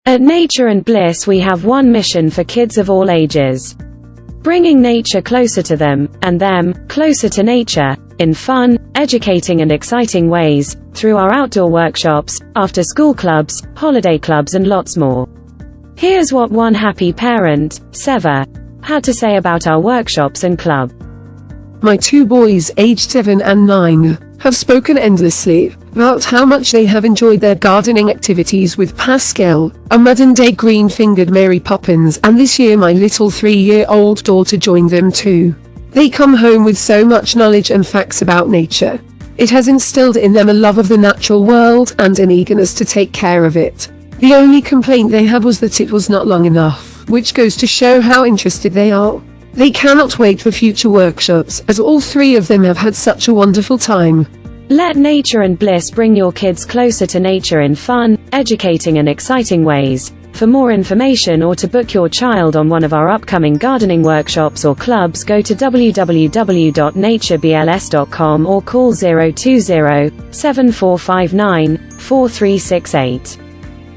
At Nature and Bliss we have one mission for kids of all ages. Bringing nature closer to them, and them, closer to nature, in fun, educating and exciting ways, through our outdoor workshops, after-school clubs, holiday clubs and lots more. Here's what one happy parent, Seva, had to say about our workshops and club. My two boys, aged 7 and 9, have spoken endlessly about how much they have enjoyed their gardening activities with Pascal, a modern-day green-fingered Mary Poppins, and this year my little 3-year-old daughter joined them too. They come home with so much knowledge and facts about nature. It has instilled in them a love of the natural world and an eagerness to take care of it. The only complaint they had was that it was not long enough, which goes to show how interested they are. They cannot wait for future workshops, as all 3 of them have had such a wonderful time. Let Nature and Bliss bring your kids closer to nature in fun, educating and exciting ways. For more information or to book your child on one of our upcoming gardening workshops or clubs, go to www.naturebls.com or call 020 7459 4368.